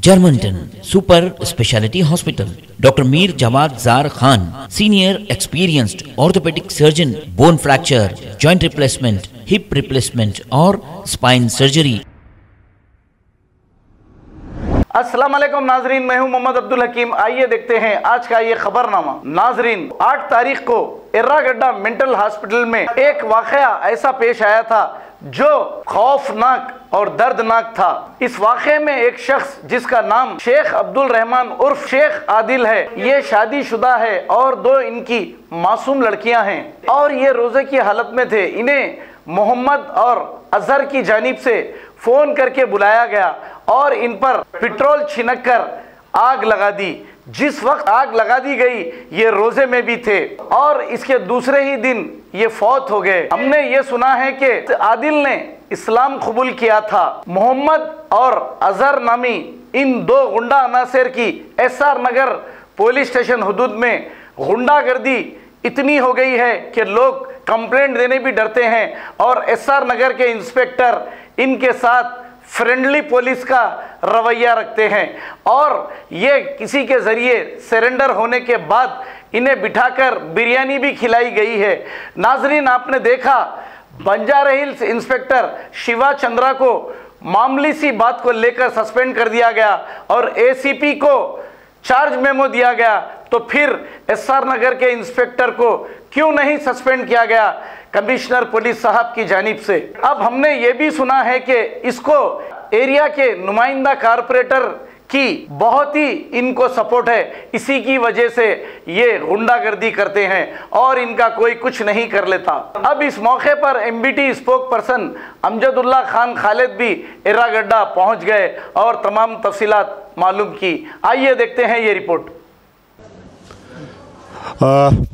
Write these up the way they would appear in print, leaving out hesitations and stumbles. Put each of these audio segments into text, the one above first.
Germanton super speciality hospital, doctor Mir Jawad Zar Khan, senior experienced orthopaedic surgeon, bone fracture, joint replacement, hip replacement और spine surgery. अस्सलाम वालेकुम नाजरीन, मैं हूं मोहम्मद अब्दुल हकीम। आइए देखते हैं आज का ये खबरनामा। नाजरीन, 8 तारीख को एर्रागड्डा मेंटल हॉस्पिटल में एक वाकया ऐसा पेश आया था जो खौफनाक और दर्दनाक था। इस वाक़े में एक शख्स जिसका नाम शेख अब्दुल रहमान उर्फ शेख आदिल है, ये शादीशुदा है और 2 इनकी मासूम लड़कियां हैं और ये रोजे की हालत में थे। इन्हें मोहम्मद और अजहर की जानिब से फोन करके बुलाया गया और इन पर पेट्रोल छिनक कर आग लगा दी। जिस वक्त आग लगा दी गई ये रोजे में भी थे और इसके दूसरे ही दिन ये फौत हो गए। हमने ये सुना है कि आदिल ने इस्लाम कबूल किया था। मोहम्मद और अजहर नामी इन 2 गुंडा अनासर की एसआर नगर पुलिस स्टेशन हदूद में गुंडागर्दी इतनी हो गई है कि लोग कंप्लेंट देने भी डरते हैं और एसआर नगर के इंस्पेक्टर इनके साथ फ्रेंडली पुलिस का रवैया रखते हैं और ये किसी के ज़रिए सरेंडर होने के बाद इन्हें बिठाकर बिरयानी भी खिलाई गई है। नाजरीन, आपने देखा बंजारा हिल्स इंस्पेक्टर शिवा चंद्रा को मामूली सी बात को लेकर सस्पेंड कर दिया गया और एसीपी को चार्ज मेमो दिया गया, तो फिर एसआर नगर के इंस्पेक्टर को क्यों नहीं सस्पेंड किया गया कमिश्नर पुलिस साहब की जानिब से। अब हमने ये भी सुना है कि इसको एरिया के नुमाइंदा कारपोरेटर की बहुत ही इनको सपोर्ट है, इसी की वजह से ये गुंडागर्दी करते हैं और इनका कोई कुछ नहीं कर लेता। अब इस मौके पर MBT spoke person Amjadullah Khan Khalid भी एर्रागड्डा पहुंच गए और तमाम तफसीलात मालूम की। आइए देखते हैं ये रिपोर्ट।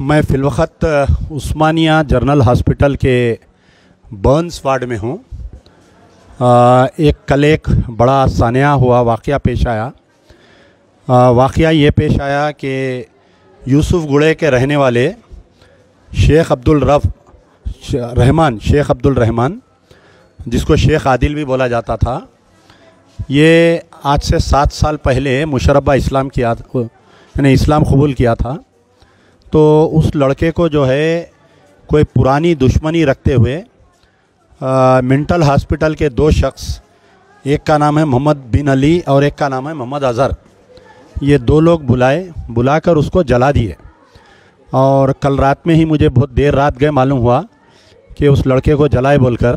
मैं फ़िलवक़्त उस्मानिया जनरल हॉस्पिटल के बर्न्स वार्ड में हूँ। कल एक बड़ा सानिया हुआ वाक़या पेश आया। वाक़या ये पेश आया कि यूसुफ गुड़े के रहने वाले शेख अब्दुल रहमान, जिसको शेख आदिल भी बोला जाता था, ये आज से 7 साल पहले मुशर्रबा इस्लाम कबूल किया था। तो उस लड़के को जो है कोई पुरानी दुश्मनी रखते हुए मेंटल हॉस्पिटल के 2 शख्स, एक का नाम है मोहम्मद बिन अली और एक का नाम है मोहम्मद अजहर, ये 2 लोग बुलाकर उसको जला दिए। और कल रात में ही मुझे बहुत देर रात गए मालूम हुआ कि उस लड़के को जलाए बोलकर।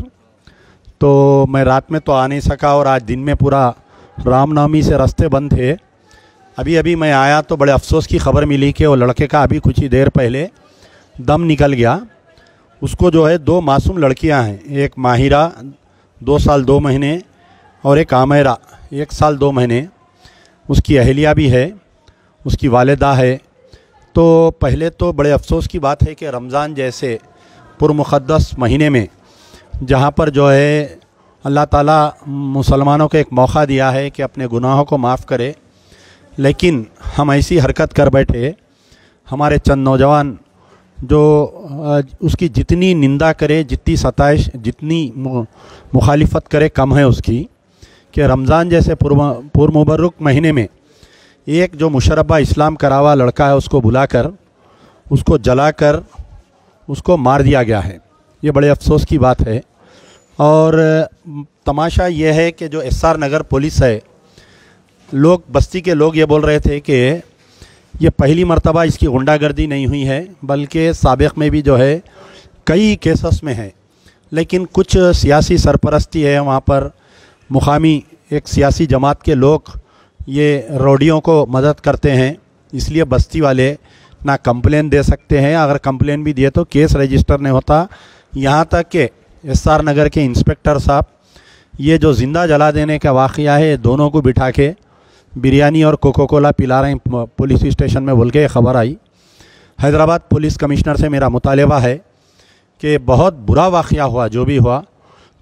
तो मैं रात में तो आ नहीं सका और आज दिन में पूरा रामनवमी से रास्ते बंद थे। अभी मैं आया तो बड़े अफसोस की खबर मिली कि वो लड़के का अभी कुछ ही देर पहले दम निकल गया। उसको जो है 2 मासूम लड़कियां हैं, एक माहिरा 2 साल 2 महीने और एक आमेरा 1 साल 2 महीने। उसकी अहलिया भी है, उसकी वालिदा है। तो पहले तो बड़े अफसोस की बात है कि रमज़ान जैसे पुरमुक़द्दस महीने में, जहाँ पर जो है अल्लाह ताला मुसलमानों को एक मौका दिया है कि अपने गुनाहों को माफ़ करे, लेकिन हम ऐसी हरकत कर बैठे। हमारे चंद नौजवान जो उसकी जितनी निंदा करे, जितनी सताइश, जितनी मुखालिफत करे कम है उसकी, कि रमज़ान जैसे पुरमुबर्रक महीने में एक जो मुशर्रबा इस्लाम करावा लड़का है उसको बुलाकर उसको जलाकर उसको मार दिया गया है। ये बड़े अफसोस की बात है। और तमाशा ये है कि जो एसआर नगर पुलिस है, बस्ती के लोग ये बोल रहे थे कि ये पहली मर्तबा इसकी गुंडागर्दी नहीं हुई है, बल्कि साबिक़ में भी जो है कई केसेस में है। लेकिन कुछ सियासी सरपरस्ती है वहाँ पर, मुकामी एक सियासी जमात के लोग ये रौडियों को मदद करते हैं, इसलिए बस्ती वाले ना कंप्लेन दे सकते हैं। अगर कंप्लेन भी दिए तो केस रजिस्टर नहीं होता। यहाँ तक कि एसआर नगर के इंस्पेक्टर साहब ये जो ज़िंदा जला देने का वाक़या है, दोनों को बिठा के बिरयानी और कोको कोला पिला रहे हैं पुलिस स्टेशन में बोल के ख़बर आई। हैदराबाद पुलिस कमिश्नर से मेरा मुतालबा है कि बहुत बुरा वाक़या हुआ जो भी हुआ,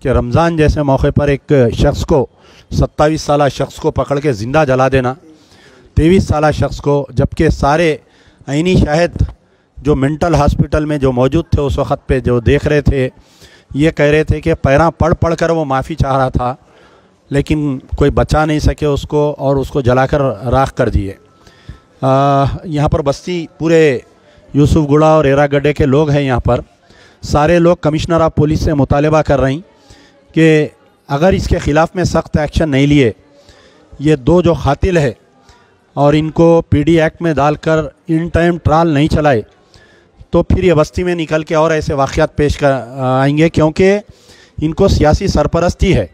कि रमज़ान जैसे मौके पर एक शख्स को 27 साल शख्स को पकड़ के ज़िंदा जला देना, 23 साल शख्स को, जबकि सारे ऐनी शाहिद जो मेंटल हॉस्पिटल में जो मौजूद थे उस वक़्त पे जो देख रहे थे, ये कह रहे थे कि पैरा पढ़ कर वो माफ़ी चाह रहा था। लेकिन कोई बचा नहीं सके उसको और उसको जलाकर राख कर दिए। यहाँ पर बस्ती पूरे यूसुफगुड़ा और एरागड्डे के लोग हैं। यहाँ पर सारे लोग कमिश्नर ऑफ पुलिस से मुतालबा कर रही कि अगर इसके ख़िलाफ़ में सख्त एक्शन नहीं लिए, ये दो जो कातिल है और इनको पीडी एक्ट में डालकर इन टाइम ट्रायल नहीं चलाए तो फिर ये बस्ती में निकल के और ऐसे वाक़यात पेश कर आएंगे, क्योंकि इनको सियासी सरपरस्ती है।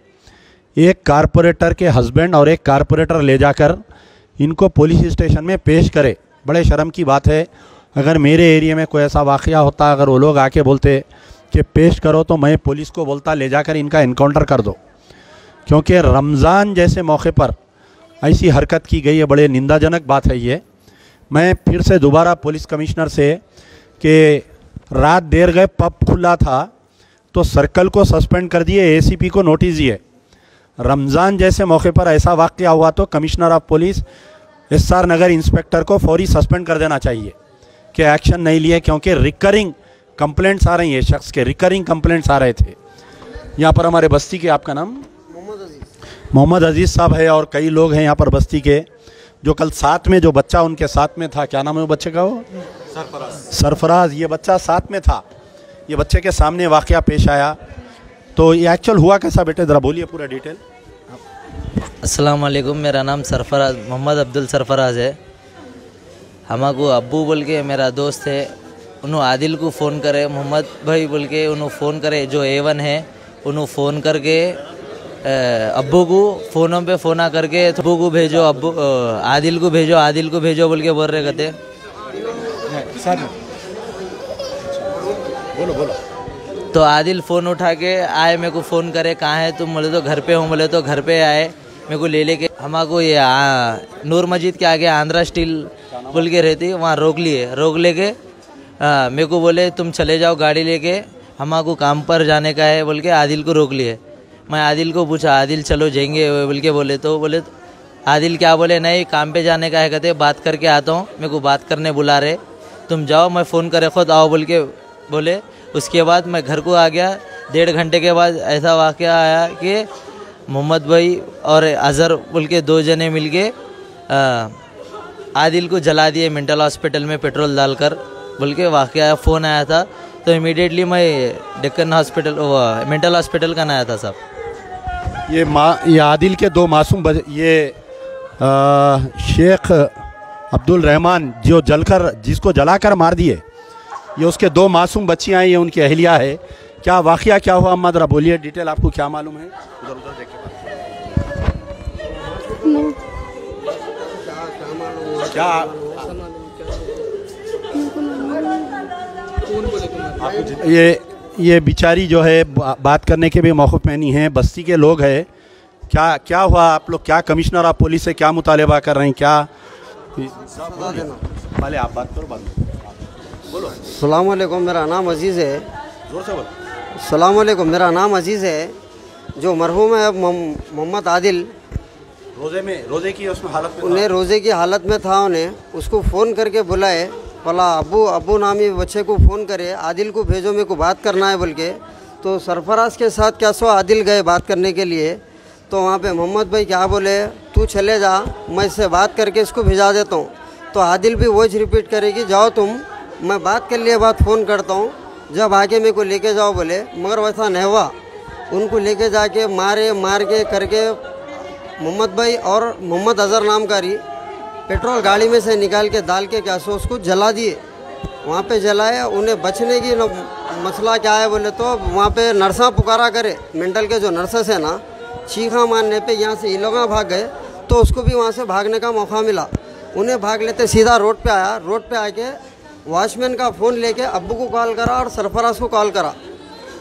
एक कारपोरेटर के हस्बैंड और एक कारपोरेटर ले जाकर इनको पुलिस स्टेशन में पेश करे। बड़े शर्म की बात है। अगर मेरे एरिया में कोई ऐसा वाक़या होता, अगर वो लोग आके बोलते कि पेश करो, तो मैं पुलिस को बोलता ले जाकर इनका इनकाउंटर कर दो, क्योंकि रमज़ान जैसे मौके पर ऐसी हरकत की गई है। बड़े निंदाजनक बात है ये। मैं फिर से दोबारा पुलिस कमिश्नर से कि रात देर गए पब खुला था तो सर्कल को सस्पेंड कर दिए, एसीपी को नोटिस दिए। रमज़ान जैसे मौके पर ऐसा वाक़या हुआ तो commissioner of police SR Nagar inspector को फौरी सस्पेंड कर देना चाहिए कि एक्शन नहीं लिए, क्योंकि रिकरिंग कंप्लेंट्स आ रही है, शख्स के रिकरिंग कंप्लेंट्स आ रहे थे। यहाँ पर हमारे बस्ती के, आपका नाम? मोहम्मद अजीज़ साहब है और कई लोग हैं यहाँ पर बस्ती के, जो कल साथ में जो बच्चा उनके साथ में था, क्या नाम है वो बच्चे का? वो सरफराज। ये बच्चा साथ में था। ये बच्चे के सामने वाक़या पेश आया, तो ये एक्चुअल हुआ कैसा बेटे, ज़रा बोलिए पूरा डिटेल। अस्सलाम वालेकुम, मेरा नाम सरफराज मोहम्मद अब्दुल सरफराज है। हमाको अब्बू बोल के मेरा दोस्त है, उन्होंने आदिल को फ़ोन करे, मोहम्मद भाई बोल के उन्होंने फ़ोन करे, जो A1 है उन्होंने फ़ोन करके अब्बू को फ़ोनों पे फ़ोना करके अब्बू को भेजो, अब्बू आदिल को भेजो, आदिल को भेजो बोल के बोल रहे कहते। बोलो। तो आदिल फ़ोन उठा के आए, मेरे को फ़ोन करे, कहाँ है तुम? बोले तो घर पे हूँ। बोले तो घर पे आए, मेरे को ले लेके हमाको ये नूर मस्जिद के आगे आंध्रा स्टील बोल के रहती, वहाँ रोक लेके मेरे को बोले तुम चले जाओ गाड़ी लेके, हमाको काम पर जाने का है बोल के आदिल को रोक लिए। मैं आदिल को पूछा, आदिल चलो जाएंगे बोल के बोले तो आदिल क्या बोले, नहीं काम पे जाने का है, कहते बात करके आता हूँ, मेरे को बात करने बुला रहे, तुम जाओ, मैं फ़ोन करे खुद आओ बोल के बोले। उसके बाद मैं घर को आ गया। 1.5 घंटे के बाद ऐसा वाक़या आया कि मोहम्मद भाई और अज़हर बोल के 2 जने मिल के आदिल को जला दिए मेंटल हॉस्पिटल में पेट्रोल डालकर बोल के वाक़या फ़ोन आया था। तो इमीडिएटली मैं डेक्कन हॉस्पिटल मेंटल हॉस्पिटल का आया था साहब। ये आदिल के 2 मासूम ये शेख अब्दुल रहमान जिसको जलाकर मार दिए, ये उसके 2 मासूम बच्चियाँ हैं, ये उनकी अहलिया है। क्या वाक़या क्या हुआ अम्मा, ज़रा बोलिए डिटेल, आपको क्या मालूम है? उधर देखिए क्या ये बेचारी जो है बात करने के भी मौक़िफ़ में नहीं है। बस्ती के लोग हैं, क्या हुआ? आप लोग क्या कमिश्नर ऑफ पुलिस से क्या मुतालबा कर रहे हैं? क्या पहले आप बात करो, बोलो। अस्सलाम वालेकुम, मेरा नाम अजीज़ है। जोर से बोलो। अस्सलाम वालेकुम, मेरा नाम अजीज़ है। जो मरहूम है मोहम्मद आदिल, रोज़े की उसमें हालत में उन्हें रोज़े की हालत में था, उन्हें उसको फ़ोन करके बुलाए, बोला अब्बू नामी बच्चे को फ़ोन करे, आदिल को भेजो, मेरे को बात करना है बोल के। तो सरफराज के साथ क्या सो आदिल गए बात करने के लिए। तो वहाँ पे मोहम्मद भाई क्या बोले, तू चले जा, मैं इससे बात करके इसको भिजा देता हूँ। तो आदिल भी वॉइस रिपीट करेगी, जाओ तुम, मैं बात कर लिए बाद फ़ोन करता हूँ, जब आगे मेरे को लेके जाओ बोले। मगर वैसा नहीं हुआ, उनको लेके जाके मार के करके मोहम्मद भाई और मोहम्मद अज़हर नाम का पेट्रोल गाड़ी में से निकाल के डाल के क्या सो उसको जला दिए। वहाँ पे जलाए, उन्हें बचने की मसला क्या है बोले तो वहाँ पे नर्सा पुकारा करे, मेंटल के जो नर्सेस है ना, चीखा मारने पे यहाँ से ये लोग भाग गए, तो उसको भी वहाँ से भागने का मौका मिला। उन्हें भाग लेते सीधा रोड पे आया, रोड पे आके वॉचमैन का फ़ोन लेके अब्बू को कॉल करा और सरफराज को कॉल करा।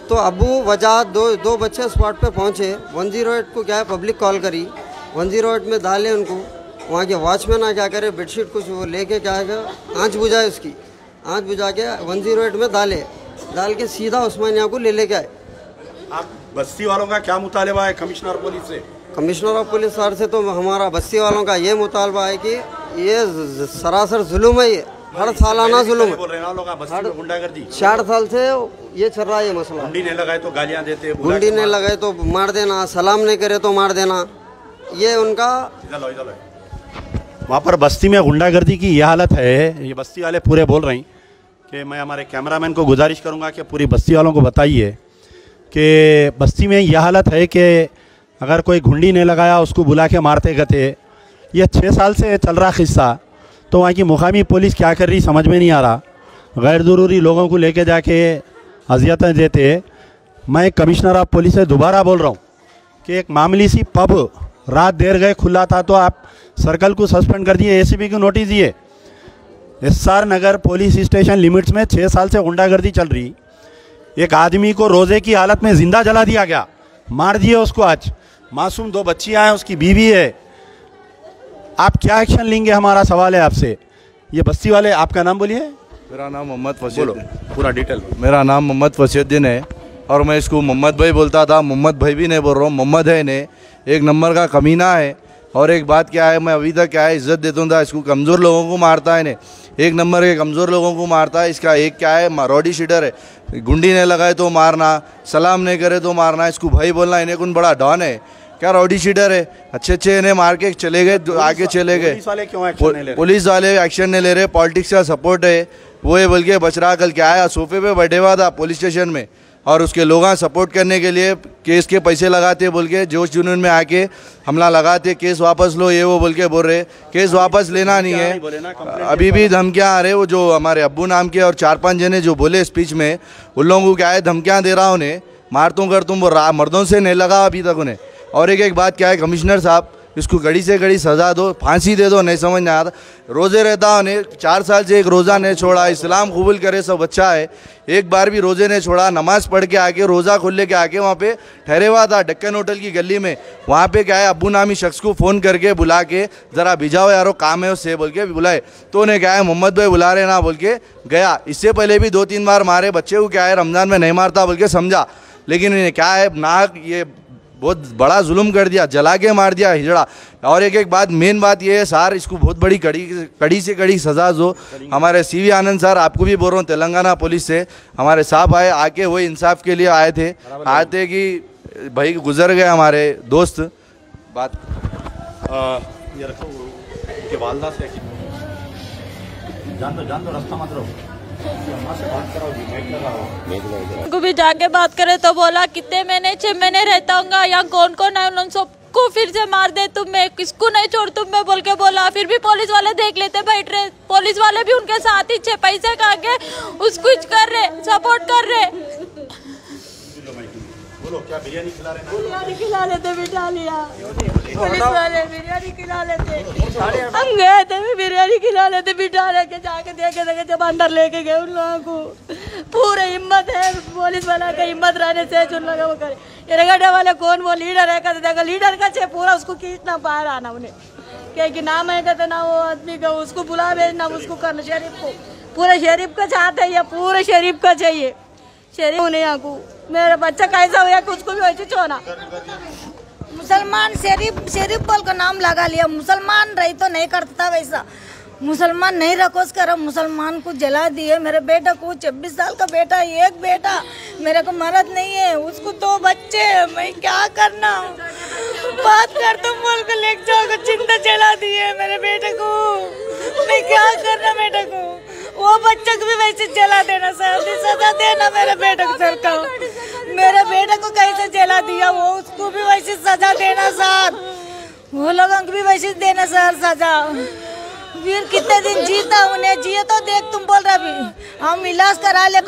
तो अब्बू वजह दो बच्चे स्पॉट पे पहुँचे। 108 को क्या है पब्लिक कॉल करी, 108 में डाले उनको। वहाँ के वॉचमैन आ क्या करे, बेडशीट कुछ वो लेके क्या है आँच बुझाए, उसकी आँच बुझा के 108 में डाल के सीधा उस्मानिया को ले आए। आप बस्ती वालों का क्या मुतालबा है कमिश्नर पुलिस से? कमिश्नर ऑफ पुलिस सर से तो हमारा बस्ती वालों का ये मुतालबा है कि ये सरासर जुल्म है, ये हर सालाना जुल्म बोल रहे हैं ना लोग, बस्ती में गुंडागर्दी 4 साल से ये चल रहा है ये मसला। गुंडी नहीं लगाए तो गालियां देते, गुंडी नहीं लगाए तो मार देना, सलाम नहीं करे तो मार देना, ये उनका। वहाँ पर बस्ती में गुंडागर्दी की यह हालत है। ये बस्ती वाले पूरे बोल रहे हैं कि मैं हमारे कैमरामैन को गुजारिश करूँगा कि पूरी बस्ती वालों को बताइए कि बस्ती में यह हालत है कि अगर कोई घुंडी नहीं लगाया उसको बुला के मारते गते। ये 6 साल से चल रहा किस्सा। तो वहाँ की मुकामी पुलिस क्या कर रही समझ में नहीं आ रहा। गैर ज़रूरी लोगों को लेके जाके अजियतें देते। मैं कमिश्नर ऑफ पुलिस से दोबारा बोल रहा हूँ कि एक मामूली सी पब रात देर गए खुला था तो आप सर्कल को सस्पेंड कर दिए, एसीपी को नोटिस दिए। एसआर नगर पुलिस स्टेशन लिमिट्स में 6 साल से गुंडागर्दी चल रही। एक आदमी को रोज़े की हालत में जिंदा जला दिया गया, मार दिए उसको। आज मासूम 2 बच्चियाँ हैं, उसकी बीवी है। आप क्या एक्शन लेंगे, हमारा सवाल है आपसे। ये बस्ती वाले, आपका नाम बोलिए। मेरा नाम मोहम्मद फसीउद्दीन, पूरा डिटेल। मेरा नाम मोहम्मद फसीउद्दीन है और मैं इसको मोहम्मद भाई बोलता था। मोहम्मद भाई भी नहीं बोल रहा हूँ, मोहम्मद है ने। एक नंबर का कमीना है। और एक बात क्या है, मैं अभी तक क्या है इज्जत देता था इसको। कमज़ोर लोगों को मारता है ने, एक नंबर के कमज़ोर लोगों को मारता है। इसका एक क्या है, रॉडी शीटर है। गुंडी नहीं लगाए तो मारना, सलाम नहीं करे तो मारना। इसको भाई बोलना, इन्हें कौन बड़ा डॉन है क्या? रॉडी शीटर है। अच्छे इन्हें मार के चले गए, आगे चले गए। पुलिस वाले क्यों एक्शन नहीं ले रहे? पुलिस वाले एक्शन नहीं ले रहे, पॉलिटिक्स का सपोर्ट है। वो है बल्कि बच रहा। कल क्या आया, सोफे पे बैठे हुआ था पुलिस स्टेशन में और उसके लोग सपोर्ट करने के लिए केस के पैसे लगाते बोल के जोश जुनून में आके हमला लगाते, केस वापस लो ये वो बोल के बोल रहे। केस वापस लेना नहीं है। अभी भी धमकियाँ आ रहे। वो जो हमारे अब्बू नाम के और 4-5 जने जो बोले स्पीच में, उन लोगों को क्या है धमकियाँ दे रहा उन्हें, मार तुम कर तुम। वो मर्दों से नहीं लगा अभी तक उन्हें। और एक बात क्या है, कमिश्नर साहब इसको कड़ी से कड़ी सज़ा दो, फांसी दे दो। नहीं समझ नहीं आता। रोज़े रहता उन्हें 4 साल से एक रोज़ा नहीं छोड़ा। इस्लाम कबूल करे सब अच्छा है, एक बार भी रोज़े नहीं छोड़ा। नमाज़ पढ़ के आके रोज़ा खोल ले के आके वहाँ पे ठहरे हुआ था डेक्कन होटल की गली में। वहाँ पे क्या है, अब्बू नामी शख्स को फ़ोन करके बुला के ज़रा भिजाओ यारो काम है उससे बोल के बुलाए। तो उन्हें क्या है, मोहम्मद भाई बुला रहे ना बोल के गया। इससे पहले भी 2-3 बार मारे। बच्चे को क्या है, रमज़ान में नहीं मारता बोल के समझा, लेकिन इन्हें क्या है नाक ये बहुत बड़ा जुल्म कर दिया, जला के मार दिया, हिजड़ा। और एक बात, मेन बात ये है सर, इसको बहुत बड़ी कड़ी से कड़ी सज़ा दो। हमारे CV आनंद सर, आपको भी बोल रहा हूँ, तेलंगाना पुलिस से हमारे साहब आए, आके वो इंसाफ के लिए आए थे कि भाई गुजर गए हमारे दोस्त। बात ये रखो उनके वालदा से जान दो रास्ता मत रहो। को भी जाके बात करे तो बोला कितने महीने 6 महीने रहता हूँ या कौन है उन सबको फिर से मार दे तुम, मैं किसको नहीं छोड़ तुम मैं बोल के बोला। फिर भी पुलिस वाले देख लेते बैठ रहे, पुलिस वाले भी उनके साथ ही 6 पैसे खा के उसको कर रहे, सपोर्ट कर रहे। बोलो क्या बिरयानी खिला रहे हैं? बिरयानी खिला लेते, बिठा लिया पुलिस वाले, बिरयानी खिला लेते। हम गए थे, बिरयानी खिला लेते, बिठा लेके जाके देखे जब अंदर लेके गए उन लोगों को। पूरे हिम्मत है पुलिस वाला का, हिम्मत रहने से उन लोगों को करे। एरगड्डे वाले कौन वो लीडर है, कहते देखो लीडर का छे पूरा उसको खींचना बाहर आना उन्हें क्या कि नाम है कहते ना वो आदमी का, उसको बुला भेजना, उसको करना। शरीफ को पूरे शरीफ का चाहते है, पूरे शरीफ का चाहिए। शरीफ उन्हें यहाँ को मेरा बच्चा कैसा हुआ कि उसको भी वैसे छोना। मुसलमान शरीफ बोल का नाम लगा लिया। मुसलमान रही तो नहीं करता था वैसा। मुसलमान नहीं रखो करो, मुसलमान को जला दिए। मेरे बेटा को 26 साल का बेटा, एक बेटा मेरे को मर्द नहीं है, उसको 2 बच्चे। मैं क्या करना, बात कर तुम बोल कर ले जाओ, चिंता जला दिए मेरे बेटे को। मैं क्या करना बेटे को, वो बच्चे को भी वैसे जला देना सर, सजा देना मेरे बेटे को सरकार। मेरे बेटे को कैसे जला दिया वो, उसको भी वैसे सजा देना सर, वो लोगों को भी वैसे देना सर सजा। फिर कितने दिन जीता उन्हें, जिए तो देख तुम बोल रहा भी हम इलाज करा ले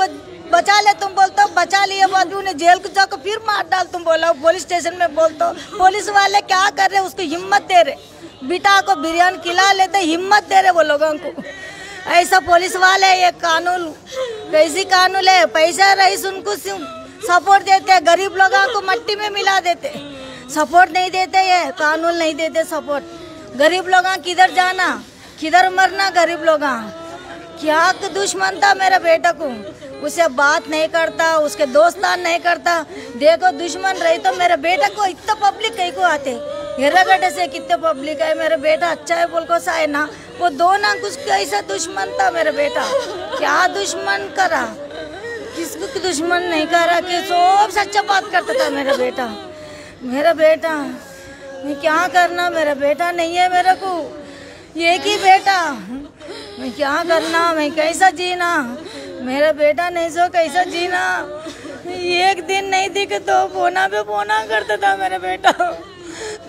बचा ले, तुम बोलते हो बचा लिए बाद भी उन्हें जेल को जाकर फिर मार डाल तुम बोलो, पुलिस स्टेशन में बोलते हो। पुलिस वाले क्या कर रहे, उसको हिम्मत दे रहे, बेटा को बिरयानी खिला लेते, हिम्मत दे रहे वो लोगों को। ऐसा पुलिस वाले, ये कानून कैसी कानून है, पैसा रईस उनको सपोर्ट देते, गरीब लोगों को मट्टी में मिला देते, सपोर्ट नहीं देते, ये कानून नहीं देते सपोर्ट। गरीब लोग किधर जाना किधर मरना, गरीब लोग क्या दुश्मन था मेरा बेटा को, उसे बात नहीं करता, उसके दोस्तान नहीं करता। देखो दुश्मन रही तो मेरे बेटा को इतना पब्लिक कहीं को आते, एर्रगड्डे से कितने पब्लिक है, मेरा बेटा अच्छा है बोल को साए ना वो दो ना कुछ कैसा दुश्मन था मेरा बेटा, क्या दुश्मन करा, किसको दुश्मन नहीं करा कि सब सच्चा बात करता था मेरा बेटा। मैं क्या करना, मेरा बेटा नहीं है मेरे को, एक ही बेटा, मैं क्या करना, मैं कैसा जीना, मेरा बेटा नहीं सो कैसा जीना। एक दिन नहीं दिखे तो फोना पे फोना करता था मेरा बेटा,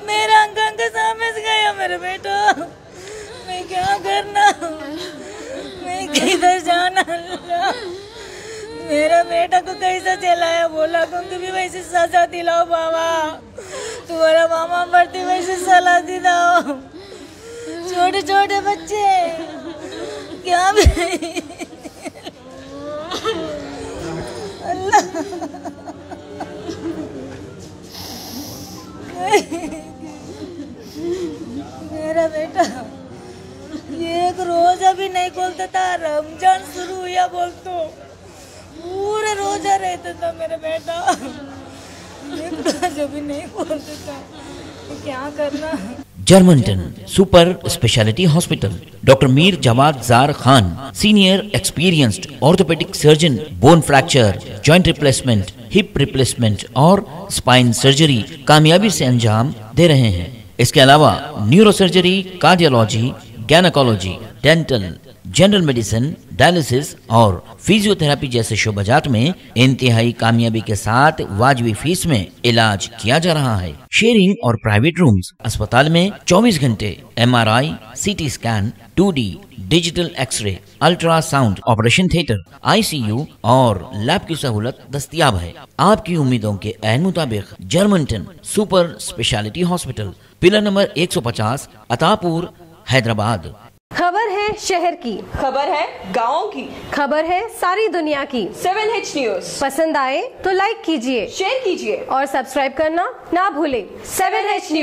मेरा अंक समझ गया मेरा बेटा। मैं क्या करना, मैं किधर जाना, मेरा बेटा को कैसा चलाया, बोला तुमको भी वैसे सजा दिलाओ बाबा, तुम्हारा मामा बढ़ती वैसे सलाह दिलाओ। छोटे छोटे बच्चे क्या भी अल्लाह मेरा बेटा एक रोजा भी नहीं खोलता था, रमजान शुरू हुआ बोल तो पूरे रोजा रहता था मेरा बेटा, एक रोजा भी नहीं खोलता था। क्या करना। Germantown super speciality hospital, doctor Mir Jamat Jar Khan, senior experienced orthopaedic surgeon, bone fracture, joint replacement, hip replacement और स्पाइन सर्जरी कामयाबी से अंजाम दे रहे हैं। इसके अलावा neurosurgery, cardiology, gynaecology, dental, general medicine, dialysis और फिजियोथेरेपी जैसे शोबाजात में इंतहाई कामयाबी के साथ वाजबी फीस में इलाज किया जा रहा है। शेयरिंग और प्राइवेट रूम्स, अस्पताल में 24 घंटे MRI, CT scan, 2D digital x-ray, ultrasound, operation theatre, ICU और लैब की सहूलत दस्तयाब है। आपकी उम्मीदों के ऐन मुताबिक Germanten super speciality hospital, pillar number 150, Attapur, Hyderabad. खबर है शहर की, खबर है गाँव की, खबर है सारी दुनिया की। 7H न्यूज पसंद आए तो लाइक कीजिए, शेयर कीजिए और सब्सक्राइब करना ना भूलें। 7H news.